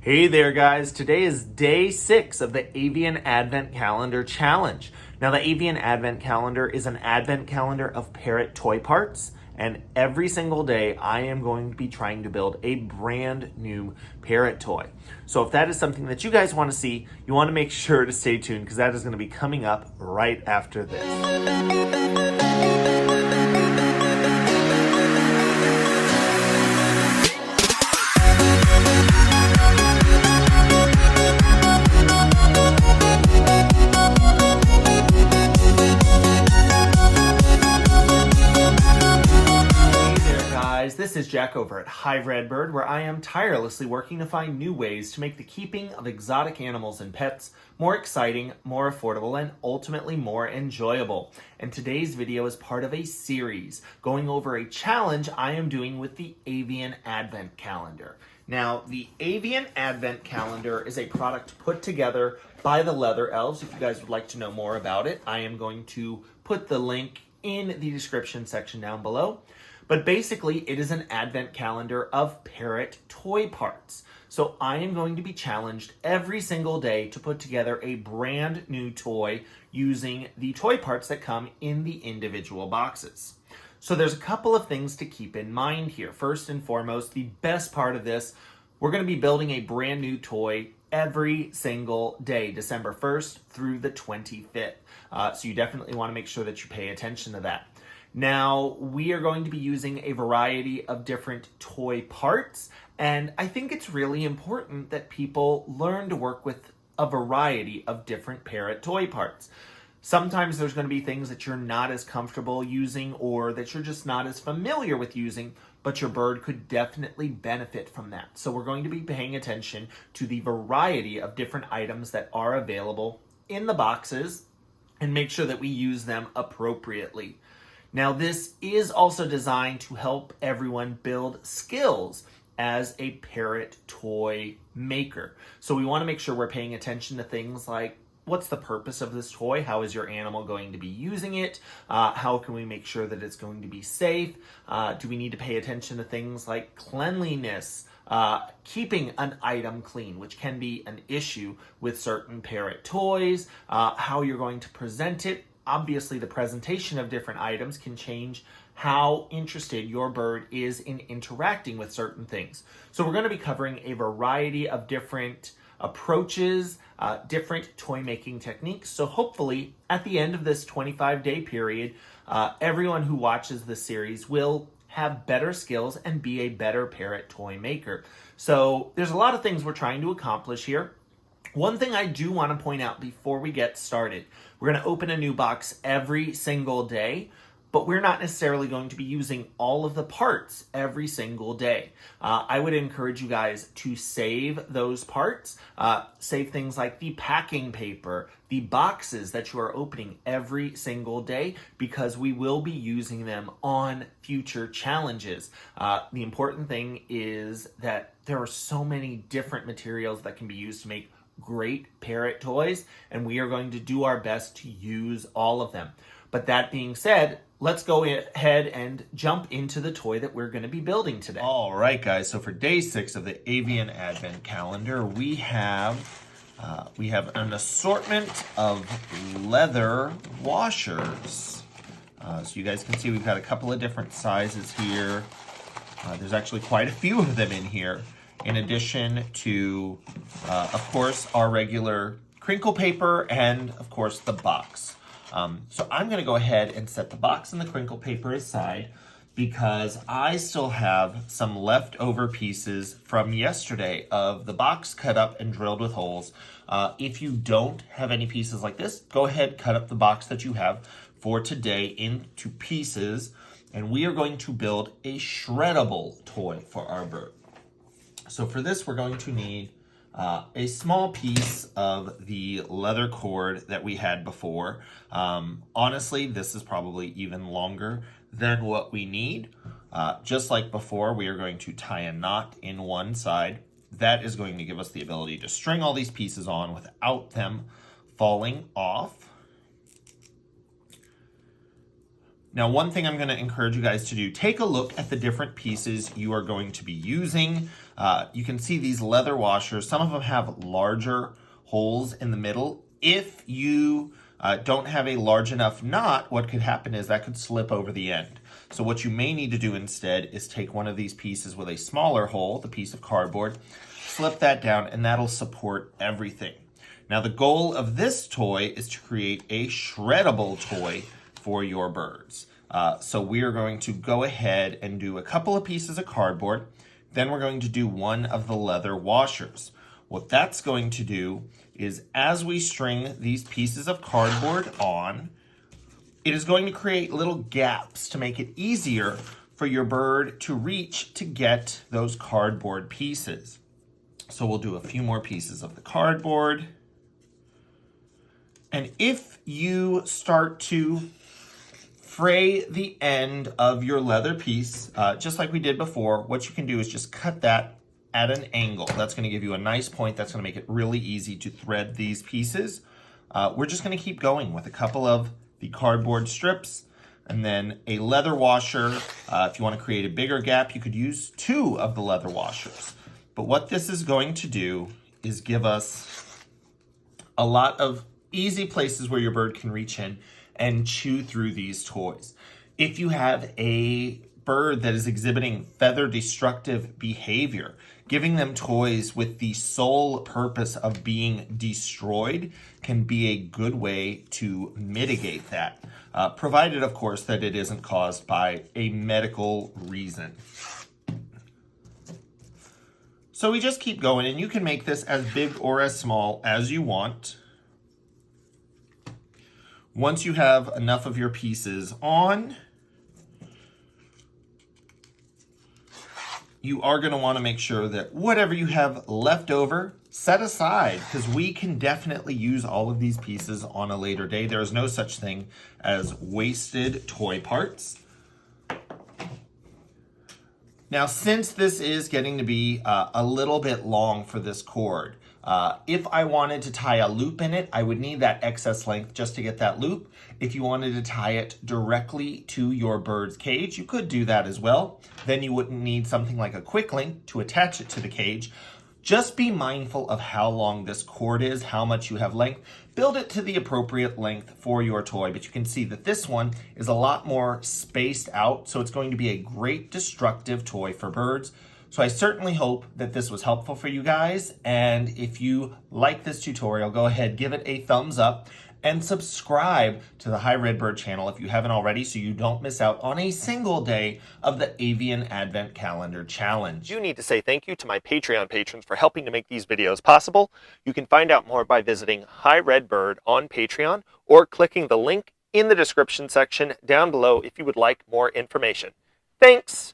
Hey there guys, today is day 6 of the Avian Advent Calendar Challenge. Now the Avian Advent Calendar is an advent calendar of parrot toy parts, and every single day I am going to be trying to build a brand new parrot toy. So if that is something that you guys want to see, you want to make sure to stay tuned because that is going to be coming up right after this. This is Jack over at Hive Redbird, where I am tirelessly working to find new ways to make the keeping of exotic animals and pets more exciting, more affordable, and ultimately more enjoyable. And today's video is part of a series going over a challenge I am doing with the Avian Advent Calendar. Now, the Avian Advent Calendar is a product put together by the Leather Elves. If you guys would like to know more about it, I am going to put the link in the description section down below. But basically, it is an advent calendar of parrot toy parts. So I am going to be challenged every single day to put together a brand new toy using the toy parts that come in the individual boxes. So there's a couple of things to keep in mind here. First and foremost, the best part of this, we're going to be building a brand new toy every single day, December 1st through the 25th. So you definitely want to make sure that you pay attention to that. Now, we are going to be using a variety of different toy parts, and I think it's really important that people learn to work with a variety of different parrot toy parts. Sometimes there's going to be things that you're not as comfortable using or that you're just not as familiar with using, but your bird could definitely benefit from that. So we're going to be paying attention to the variety of different items that are available in the boxes and make sure that we use them appropriately. Now, this is also designed to help everyone build skills as a parrot toy maker. So we want to make sure we're paying attention to things like, what's the purpose of this toy? How is your animal going to be using it? How can we make sure that it's going to be safe? Do we need to pay attention to things like cleanliness? Keeping an item clean, which can be an issue with certain parrot toys, how you're going to present it. Obviously, the presentation of different items can change how interested your bird is in interacting with certain things. So we're going to be covering a variety of different approaches, different toy making techniques. So hopefully, at the end of this 25-day period, everyone who watches this series will have better skills and be a better parrot toy maker. So there's a lot of things we're trying to accomplish here. One thing I do want to point out before we get started, we're going to open a new box every single day, but we're not necessarily going to be using all of the parts every single day. I would encourage you guys to save those parts, save things like the packing paper, the boxes that you are opening every single day, because we will be using them on future challenges. The important thing is that there are so many different materials that can be used to make great parrot toys, and we are going to do our best to use all of them. But that being said, let's go ahead and jump into the toy that we're going to be building today. All right, guys. So for day 6 of the Avian Advent Calendar, we have an assortment of leather washers. So you guys can see we've got a couple of different sizes here. There's actually quite a few of them in here, in addition to, of course, our regular crinkle paper and, of course, the box. So I'm going to go ahead and set the box and the crinkle paper aside because I still have some leftover pieces from yesterday of the box cut up and drilled with holes. If you don't have any pieces like this, go ahead, cut up the box that you have for today into pieces, and we are going to build a shreddable toy for our bird. So for this, we're going to need a small piece of the leather cord that we had before. Honestly, this is probably even longer than what we need. Just like before, we are going to tie a knot in one side. That is going to give us the ability to string all these pieces on without them falling off. Now, one thing I'm going to encourage you guys to do, take a look at the different pieces you are going to be using. You can see these leather washers. Some of them have larger holes in the middle. If you don't have a large enough knot, what could happen is that could slip over the end. So what you may need to do instead is take one of these pieces with a smaller hole, the piece of cardboard, slip that down, and that'll support everything. Now, the goal of this toy is to create a shreddable toy for your birds. So we are going to go ahead and do a couple of pieces of cardboard. Then we're going to do one of the leather washers. What that's going to do is, as we string these pieces of cardboard on, it is going to create little gaps to make it easier for your bird to reach to get those cardboard pieces. So we'll do a few more pieces of the cardboard. And if you start to fray the end of your leather piece, just like we did before, what you can do is just cut that at an angle. That's going to give you a nice point. That's going to make it really easy to thread these pieces. We're just going to keep going with a couple of the cardboard strips and then a leather washer. If you want to create a bigger gap, you could use 2 of the leather washers. But what this is going to do is give us a lot of easy places where your bird can reach in and chew through these toys. If you have a bird that is exhibiting feather destructive behavior, giving them toys with the sole purpose of being destroyed can be a good way to mitigate that, provided, of course, that it isn't caused by a medical reason. So we just keep going, and you can make this as big or as small as you want. Once you have enough of your pieces on, you are going to want to make sure that whatever you have left over, set aside, because we can definitely use all of these pieces on a later day. There is no such thing as wasted toy parts. Now, since this is getting to be a little bit long for this cord, if I wanted to tie a loop in it, I would need that excess length just to get that loop. If you wanted to tie it directly to your bird's cage, you could do that as well. Then you wouldn't need something like a quick link to attach it to the cage. Just be mindful of how long this cord is, how much you have length. Build it to the appropriate length for your toy, but you can see that this one is a lot more spaced out, so it's going to be a great destructive toy for birds. So I certainly hope that this was helpful for you guys, and if you like this tutorial, go ahead, give it a thumbs up, and subscribe to the Hi Redbird channel if you haven't already, so you don't miss out on a single day of the Avian Advent Calendar Challenge. You need to say thank you to my Patreon patrons for helping to make these videos possible. You can find out more by visiting Hi Redbird on Patreon or clicking the link in the description section down below if you would like more information. Thanks!